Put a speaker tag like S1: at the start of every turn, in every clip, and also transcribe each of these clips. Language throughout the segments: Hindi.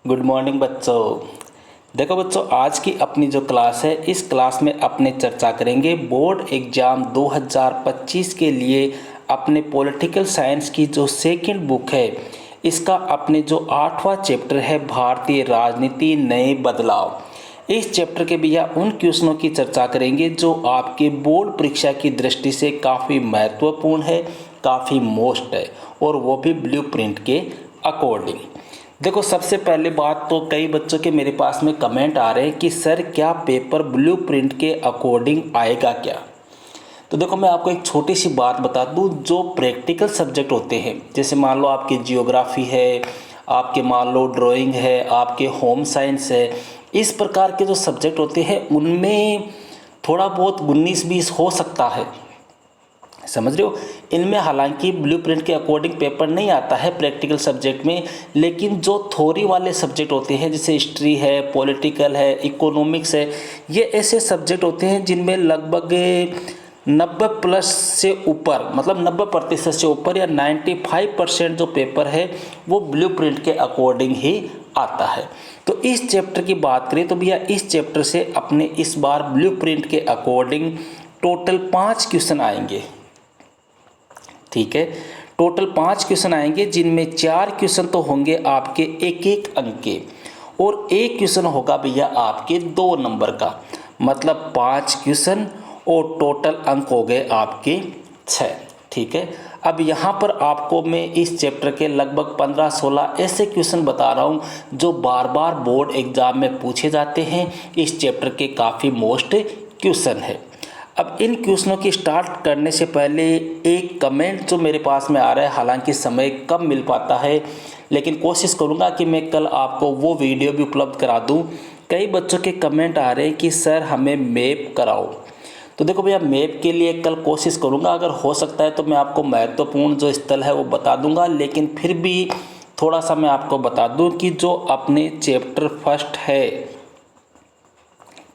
S1: गुड मॉर्निंग बच्चों। देखो बच्चों, आज की अपनी जो क्लास है, इस क्लास में अपने चर्चा करेंगे बोर्ड एग्ज़ाम 2025 के लिए अपने पॉलिटिकल साइंस की जो सेकंड बुक है, इसका अपने जो 8वां चैप्टर है भारतीय राजनीति नए बदलाव। इस चैप्टर के भैया उन क्वेश्चनों की चर्चा करेंगे जो आपके बोर्ड परीक्षा की दृष्टि से काफ़ी महत्वपूर्ण है, काफ़ी मोस्ट है, और वो भी ब्लूप्रिंट के अकॉर्डिंग। देखो, सबसे पहले बात तो कई बच्चों के मेरे पास में कमेंट आ रहे हैं कि सर क्या पेपर ब्लूप्रिंट के अकॉर्डिंग आएगा क्या। तो देखो, मैं आपको एक छोटी सी बात बता दूं, जो प्रैक्टिकल सब्जेक्ट होते हैं, जैसे मान लो आपकी जियोग्राफी है, आपके मान लो ड्राइंग है, आपके होम साइंस है, इस प्रकार के जो सब्जेक्ट होते हैं उनमें थोड़ा बहुत 19-20 हो सकता है, समझ रहे हो। इनमें हालांकि ब्लूप्रिंट के अकॉर्डिंग पेपर नहीं आता है प्रैक्टिकल सब्जेक्ट में, लेकिन जो थ्योरी वाले सब्जेक्ट होते हैं जैसे हिस्ट्री है, पॉलिटिकल है, इकोनॉमिक्स है, ये ऐसे सब्जेक्ट होते हैं जिनमें लगभग 90+ से ऊपर, मतलब 90% से ऊपर या 95% जो पेपर है वो ब्लूप्रिंट के अकॉर्डिंग ही आता है। तो इस चैप्टर की बात करें तो भैया इस चैप्टर से अपने इस बार ब्लूप्रिंट के अकॉर्डिंग टोटल 5 क्वेश्चन आएंगे। ठीक है, टोटल 5 क्वेश्चन आएंगे, जिनमें 4 क्वेश्चन तो होंगे आपके 1-1 अंक के, और एक क्वेश्चन होगा भैया आपके 2 नंबर का, मतलब 5 क्वेश्चन और टोटल अंक हो गए आपके 6। ठीक है, अब यहाँ पर आपको मैं इस चैप्टर के लगभग 15-16 ऐसे क्वेश्चन बता रहा हूँ जो बार बार बोर्ड एग्जाम में पूछे जाते हैं। इस चैप्टर के काफ़ी मोस्ट क्वेश्चन है। अब इन क्वेश्चनों की स्टार्ट करने से पहले एक कमेंट जो मेरे पास में आ रहा है, हालांकि समय कम मिल पाता है, लेकिन कोशिश करूंगा कि मैं कल आपको वो वीडियो भी उपलब्ध करा दूं। कई बच्चों के कमेंट आ रहे हैं कि सर हमें मैप कराओ। तो देखो भैया, मैप के लिए कल कोशिश करूंगा, अगर हो सकता है तो मैं आपको महत्वपूर्ण जो स्थल है वो बता दूंगा, लेकिन फिर भी थोड़ा सा मैं आपको बता दूं कि जो अपने चैप्टर फर्स्ट है,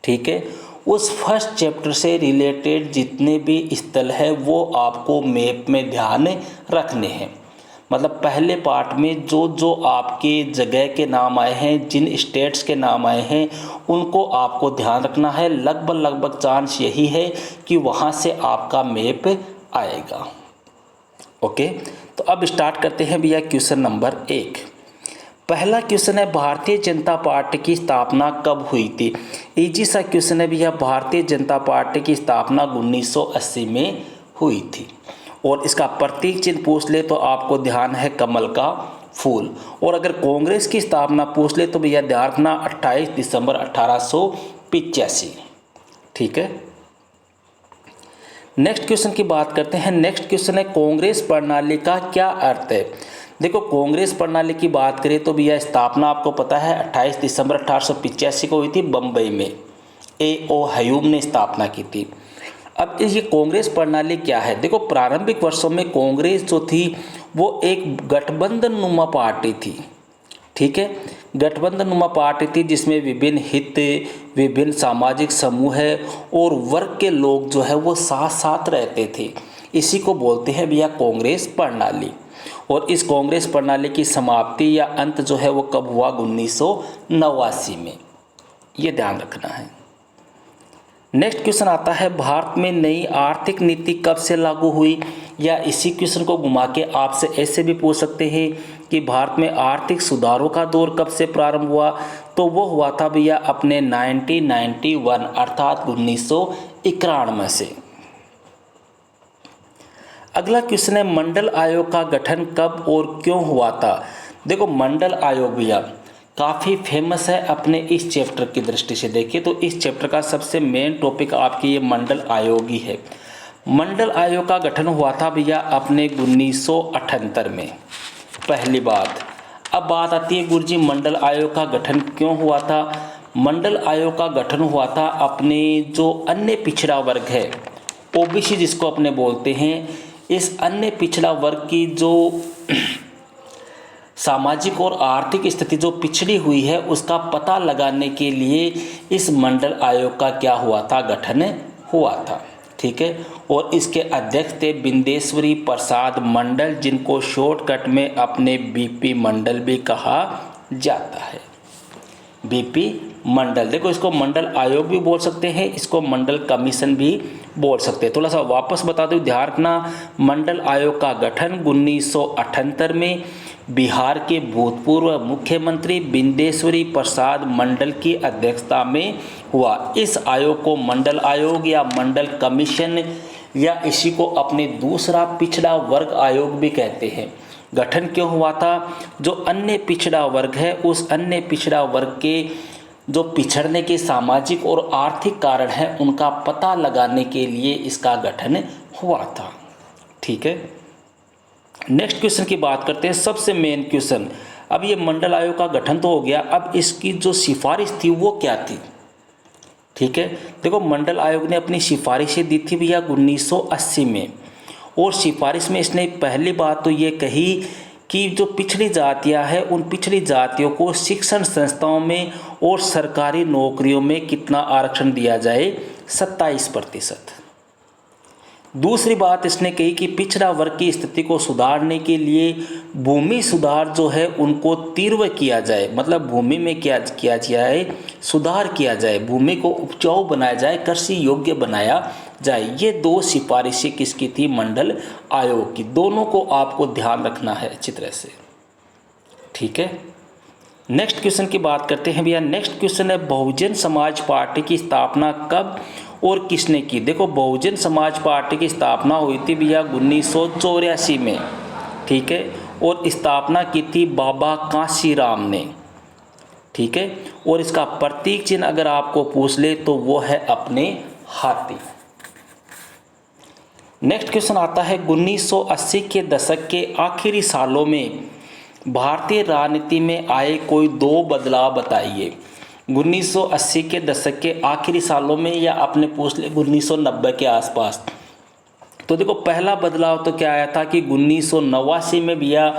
S1: ठीक है, उस फर्स्ट चैप्टर से रिलेटेड जितने भी स्थल है वो आपको मैप में ध्यान रखने हैं। मतलब पहले पार्ट में जो जो आपके जगह के नाम आए हैं, जिन स्टेट्स के नाम आए हैं, उनको आपको ध्यान रखना है। लगभग चांस यही है कि वहाँ से आपका मैप आएगा। ओके, तो अब स्टार्ट करते हैं भैया क्वेश्चन नंबर 1। पहला क्वेश्चन है, भारतीय जनता पार्टी की स्थापना कब हुई थी। इजी सा क्वेश्चन है भैया। भारतीय जनता पार्टी की स्थापना 1980 में हुई थी, और इसका प्रतीक चिन्ह पूछ ले तो आपको ध्यान है कमल का फूल, और अगर कांग्रेस की स्थापना पूछ ले तो भैया ध्यान रखना 28 दिसंबर 1885। ठीक है, नेक्स्ट क्वेश्चन की बात करते हैं। नेक्स्ट क्वेश्चन है, कांग्रेस प्रणाली का क्या अर्थ है। देखो, कांग्रेस प्रणाली की बात करें तो भैया स्थापना आपको पता है 28 दिसंबर 1885 को हुई थी बम्बई में। A.O. ह्यूम ने स्थापना की थी। अब ये कांग्रेस प्रणाली क्या है। देखो, प्रारंभिक वर्षों में कांग्रेस जो थी वो एक गठबंधन नुमा पार्टी थी। ठीक है, गठबंधन नुमा पार्टी थी जिसमें विभिन्न हित, विभिन्न सामाजिक समूह और वर्ग के लोग जो है वो साथ साथ रहते थे। इसी को बोलते हैं भैया कांग्रेस प्रणाली। और इस कांग्रेस प्रणाली की समाप्ति या अंत जो है वो कब हुआ, 1989 में। ये ध्यान रखना है। नेक्स्ट क्वेश्चन आता है, भारत में नई आर्थिक नीति कब से लागू हुई। या इसी क्वेश्चन को घुमा के आपसे ऐसे भी पूछ सकते हैं कि भारत में आर्थिक सुधारों का दौर कब से प्रारंभ हुआ। तो वो हुआ था भैया अपने 1991 अर्थात 1991 से। अगला क्वेश्चन है, मंडल आयोग का गठन कब और क्यों हुआ था। देखो, मंडल आयोग भैया काफ़ी फेमस है अपने इस चैप्टर की दृष्टि से। देखिए तो इस चैप्टर का सबसे मेन टॉपिक आपके ये मंडल आयोग ही है। मंडल आयोग का गठन हुआ था भैया अपने 1978 में, पहली बात। अब बात आती है गुरुजी मंडल आयोग का गठन क्यों हुआ था। मंडल आयोग का गठन हुआ था अपने जो अन्य पिछड़ा वर्ग है, ओबीसी जिसको अपने बोलते हैं, इस अन्य पिछड़ा वर्ग की जो सामाजिक और आर्थिक स्थिति जो पिछड़ी हुई है उसका पता लगाने के लिए इस मंडल आयोग का क्या हुआ था, गठन हुआ था। ठीक है, और इसके अध्यक्ष थे बिंदेश्वरी प्रसाद मंडल, जिनको शॉर्टकट में अपने बीपी मंडल भी कहा जाता है। बीपी मंडल। देखो इसको मंडल आयोग भी बोल सकते हैं, इसको मंडल कमीशन भी बोल सकते हैं। थोड़ा सा वापस बता दूं, ध्यान रखना, मंडल आयोग का गठन 1978 में बिहार के भूतपूर्व मुख्यमंत्री बिंदेश्वरी प्रसाद मंडल की अध्यक्षता में हुआ। इस आयोग को मंडल आयोग या मंडल कमीशन या इसी को अपने दूसरा पिछड़ा वर्ग आयोग भी कहते हैं। गठन क्यों हुआ था? जो अन्य पिछड़ा वर्ग है उस अन्य पिछड़ा वर्ग के जो पिछड़ने के सामाजिक और आर्थिक कारण हैं उनका पता लगाने के लिए इसका गठन हुआ था। ठीक है, नेक्स्ट क्वेश्चन की बात करते हैं, सबसे मेन क्वेश्चन। अब ये मंडल आयोग का गठन तो हो गया, अब इसकी जो सिफारिश थी वो क्या थी? ठीक है, देखो मंडल आयोग ने अपनी सिफारिशें दी थी भैया 1980 में, और सिफारिश में इसने पहली बात तो ये कही कि जो पिछड़ी जातियां हैं उन पिछड़ी जातियों को शिक्षण संस्थाओं में और सरकारी नौकरियों में कितना आरक्षण दिया जाए? 27%। दूसरी बात इसने कही कि पिछड़ा वर्ग की स्थिति को सुधारने के लिए भूमि सुधार जो है उनको तीव्र किया जाए, मतलब भूमि में क्या किया जाए? सुधार किया जाए, भूमि को उपजाऊ बनाया जाए, कृषि योग्य बनाया जाए। ये दो सिफारिशें किसकी थी? मंडल आयोग की। दोनों को आपको ध्यान रखना है अच्छी तरह से। ठीक है, नेक्स्ट क्वेश्चन की बात करते हैं भैया। नेक्स्ट क्वेश्चन है, बहुजन समाज पार्टी की स्थापना कब और किसने की? देखो बहुजन समाज पार्टी की स्थापना हुई थी भैया 1984 में। ठीक है, और स्थापना की थी बाबा कांशीराम ने। ठीक है, और इसका प्रतीक चिन्ह अगर आपको पूछ ले तो वो है अपने हाथी। नेक्स्ट क्वेश्चन आता है, 1980 के दशक के आखिरी सालों में भारतीय राजनीति में आए कोई दो बदलाव बताइए। 1980 के दशक के आखिरी सालों में या आपने पूछ ले 1990 के आसपास। तो देखो पहला बदलाव तो क्या आया था कि 1989 में भैया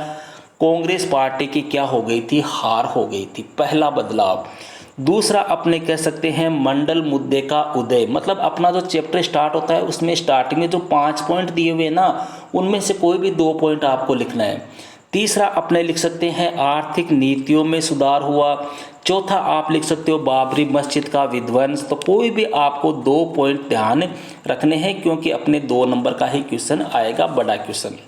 S1: कांग्रेस पार्टी की क्या हो गई थी? हार हो गई थी, पहला बदलाव। दूसरा अपने कह सकते हैं मंडल मुद्दे का उदय, मतलब अपना जो चैप्टर स्टार्ट होता है उसमें स्टार्टिंग में जो 5 पॉइंट दिए हुए ना उनमें से कोई भी 2 पॉइंट आपको लिखना है। तीसरा अपने लिख सकते हैं आर्थिक नीतियों में सुधार हुआ। चौथा आप लिख सकते हो बाबरी मस्जिद का विध्वंस। तो कोई भी आपको 2 पॉइंट ध्यान रखने हैं क्योंकि अपने 2 नंबर का ही क्वेश्चन आएगा, बड़ा क्वेश्चन।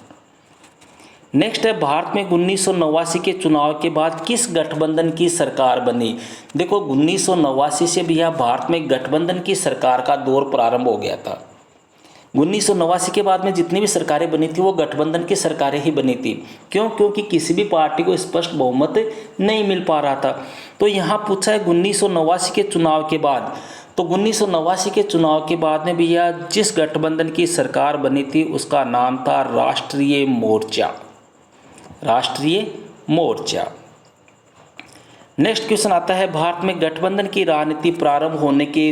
S1: नेक्स्ट है, भारत में 1989 के चुनाव के बाद किस गठबंधन की सरकार बनी? देखो 1989 से भैया भारत में गठबंधन की सरकार का दौर प्रारंभ हो गया था। 1989 के बाद में जितनी भी सरकारें बनी थी वो गठबंधन की सरकारें ही बनी थी। क्यों? क्योंकि किसी भी पार्टी को स्पष्ट बहुमत नहीं मिल पा रहा था। तो यहाँ पूछा है 1989 के चुनाव के बाद, तो 1989 के चुनाव के बाद में भैया जिस गठबंधन की सरकार बनी थी उसका नाम था राष्ट्रीय मोर्चा। राष्ट्रीय मोर्चा। नेक्स्ट क्वेश्चन आता है, भारत में गठबंधन की राजनीति प्रारंभ होने के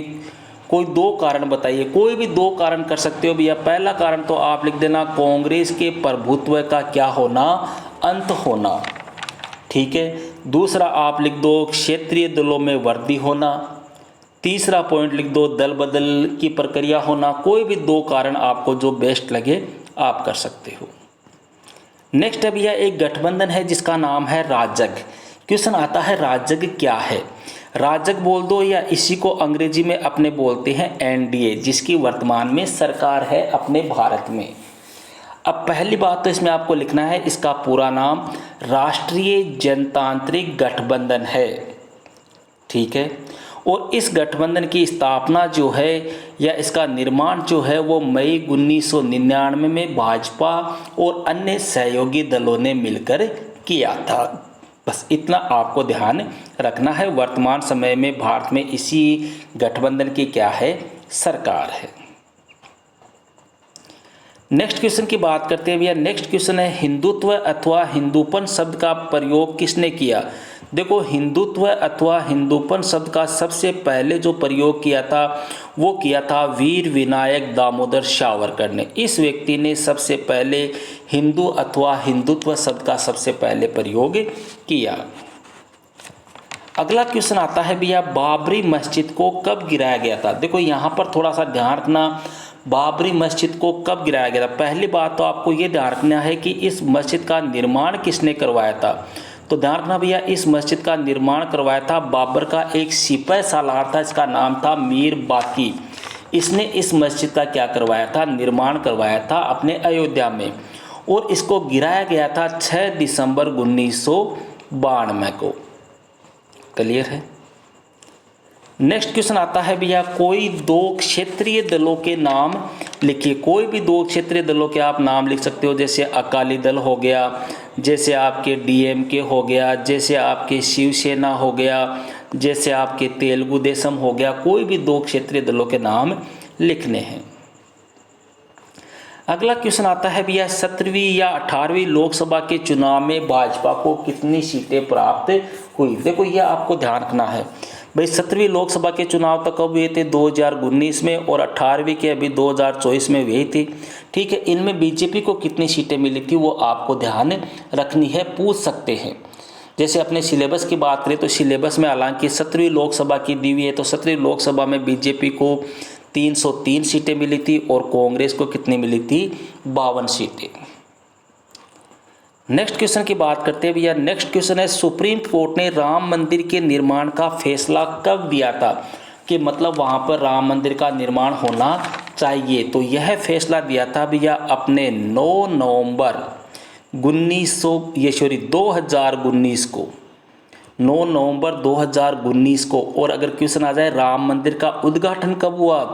S1: कोई 2 कारण बताइए। कोई भी 2 कारण कर सकते हो भैया। पहला कारण तो आप लिख देना कांग्रेस के प्रभुत्व का क्या होना? अंत होना। ठीक है, दूसरा आप लिख दो क्षेत्रीय दलों में वृद्धि होना। तीसरा पॉइंट लिख दो दल बदल की प्रक्रिया होना। कोई भी 2 कारण आपको जो बेस्ट लगे आप कर सकते हो। नेक्स्ट है भैया, एक गठबंधन है जिसका नाम है राजग। क्वेश्चन आता है राजग क्या है? राजग बोल दो या इसी को अंग्रेजी में अपने बोलते हैं एनडीए, जिसकी वर्तमान में सरकार है अपने भारत में। अब पहली बात तो इसमें आपको लिखना है इसका पूरा नाम राष्ट्रीय जनतांत्रिक गठबंधन है। ठीक है, और इस गठबंधन की स्थापना जो है या इसका निर्माण जो है वो मई 1999 में भाजपा और अन्य सहयोगी दलों ने मिलकर किया था। बस इतना आपको ध्यान रखना है। वर्तमान समय में भारत में इसी गठबंधन की क्या है? सरकार है। नेक्स्ट क्वेश्चन की बात करते हैं भैया। नेक्स्ट क्वेश्चन है, हिंदुत्व अथवा हिंदूपन शब्द का प्रयोग किसने किया? देखो हिंदुत्व अथवा हिंदूपन शब्द का सबसे पहले जो प्रयोग किया था वो किया था वीर विनायक दामोदर सावरकर ने। इस व्यक्ति ने सबसे पहले हिंदू अथवा हिंदुत्व शब्द का सबसे पहले प्रयोग किया। अगला क्वेश्चन आता है भैया, बाबरी मस्जिद को कब गिराया गया था? देखो यहाँ पर थोड़ा सा ध्यान रखना, बाबरी मस्जिद को कब गिराया गया था। पहली बात तो आपको ये ध्यान रखना है कि इस मस्जिद का निर्माण किसने करवाया था। तो ध्यान रखना भैया, इस मस्जिद का निर्माण करवाया था बाबर का एक सिपह सालार था, इसका नाम था मीर बाकी। इसने इस मस्जिद का क्या करवाया था, निर्माण करवाया था अपने अयोध्या में, और इसको गिराया गया था 6 दिसंबर 1992 को। क्लियर है। नेक्स्ट क्वेश्चन आता है भैया, कोई 2 क्षेत्रीय दलों के नाम लिखिए। कोई भी 2 क्षेत्रीय दलों के आप नाम लिख सकते हो, जैसे अकाली दल हो गया, जैसे आपके डीएमके हो गया, जैसे आपके शिवसेना हो गया, जैसे आपके तेलुगु देशम हो गया। कोई भी 2 क्षेत्रीय दलों के नाम लिखने हैं। अगला क्वेश्चन आता है भैया, 17वीं या 18वीं लोकसभा के चुनाव में भाजपा को कितनी सीटें प्राप्त हुई। देखो यह आपको ध्यान रखना है भाई, 17वीं लोकसभा के चुनाव तो कब हुए थे, 2019 में, और 18वीं के अभी 2024 में हुई थी। ठीक है, इनमें बीजेपी को कितनी सीटें मिली थी वो आपको ध्यान रखनी है, पूछ सकते हैं। जैसे अपने सिलेबस की बात करें तो सिलेबस में हालांकि 17वीं लोकसभा की दी हुई है, तो 17वीं लोकसभा में बीजेपी को 303 सीटें मिली थी और कांग्रेस को कितनी मिली थी, 52 सीटें। नेक्स्ट क्वेश्चन की बात करते हैं भैया। नेक्स्ट क्वेश्चन है, सुप्रीम कोर्ट ने राम मंदिर के निर्माण का फैसला कब दिया था, कि मतलब वहाँ पर राम मंदिर का निर्माण होना चाहिए। तो यह फैसला दिया था भैया अपने 9 नवंबर 2019 को, 9 नवंबर 2019 को। और अगर क्वेश्चन आ जाए राम मंदिर का उद्घाटन कब हुआ,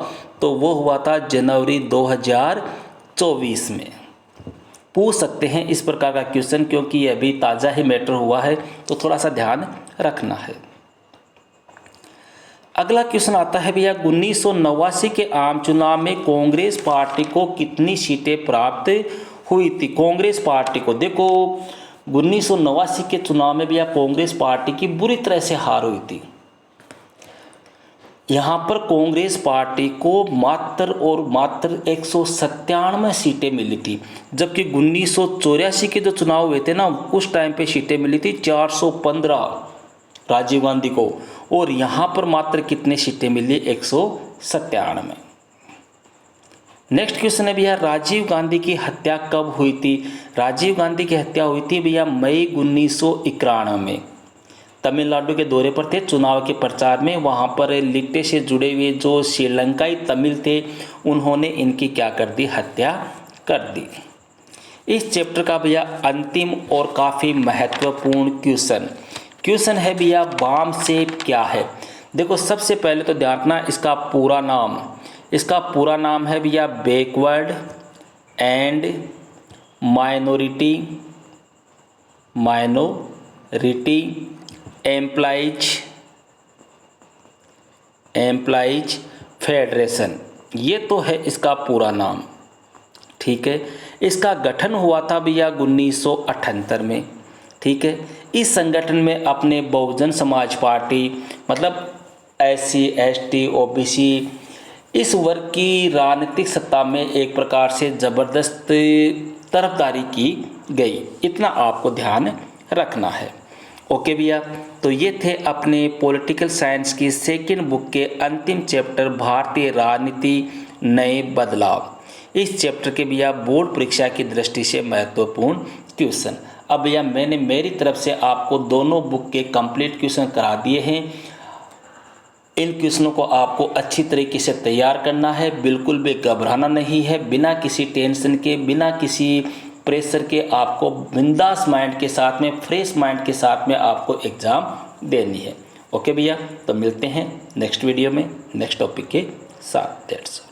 S1: तो वो हुआ था जनवरी 2024 में। पूछ सकते हैं इस प्रकार का क्वेश्चन, क्योंकि यह भी ताज़ा ही मैटर हुआ है, तो थोड़ा सा ध्यान रखना है। अगला क्वेश्चन आता है भैया, 1989 के आम चुनाव में कांग्रेस पार्टी को कितनी सीटें प्राप्त हुई थी। कांग्रेस पार्टी को देखो 1989 के चुनाव में भैया कांग्रेस पार्टी की बुरी तरह से हार हुई थी। यहाँ पर कांग्रेस पार्टी को मात्र 197 सीटें मिली थी, जबकि 1984 के जो चुनाव हुए थे ना, उस टाइम पे सीटें मिली थी 415 राजीव गांधी को, और यहाँ पर मात्र कितनी सीटें मिली, 197। नेक्स्ट क्वेश्चन है भैया, राजीव गांधी की हत्या कब हुई थी। राजीव गांधी की हत्या हुई थी भैया मई 1991 में। तमिलनाडु के दौरे पर थे चुनाव के प्रचार में, वहाँ पर लिट्टे से जुड़े हुए जो श्रीलंकाई तमिल थे, उन्होंने इनकी क्या कर दी, हत्या कर दी। इस चैप्टर का भैया अंतिम और काफ़ी महत्वपूर्ण क्वेश्चन है भैया, वाम सेप क्या है। देखो सबसे पहले तो ध्यान रखना, इसका पूरा नाम है भैया backward and minority employees federation, ये तो है इसका पूरा नाम। ठीक है, इसका गठन हुआ था भैया 1978 में। ठीक है, इस संगठन में अपने बहुजन समाज पार्टी, मतलब SC ST OBC इस वर्ग की राजनीतिक सत्ता में एक प्रकार से ज़बरदस्त तरफदारी की गई, इतना आपको ध्यान रखना है। ओके भैया, तो ये थे अपने पॉलिटिकल साइंस की सेकंड बुक के अंतिम चैप्टर भारतीय राजनीति नए बदलाव। इस चैप्टर के भैया बोर्ड परीक्षा की दृष्टि से महत्वपूर्ण क्वेश्चन। अब भैया मैंने मेरी तरफ से आपको दोनों बुक के कंप्लीट क्वेश्चन करा दिए हैं। इन क्वेश्चनों को आपको अच्छी तरीके से तैयार करना है, बिल्कुल भी घबराना नहीं है, बिना किसी टेंशन के, बिना किसी प्रेशर के आपको बिंदास माइंड के साथ में, फ्रेश माइंड के साथ में आपको एग्ज़ाम देनी है। ओके भैया, तो मिलते हैं नेक्स्ट वीडियो में नेक्स्ट टॉपिक के साथ। दैट्स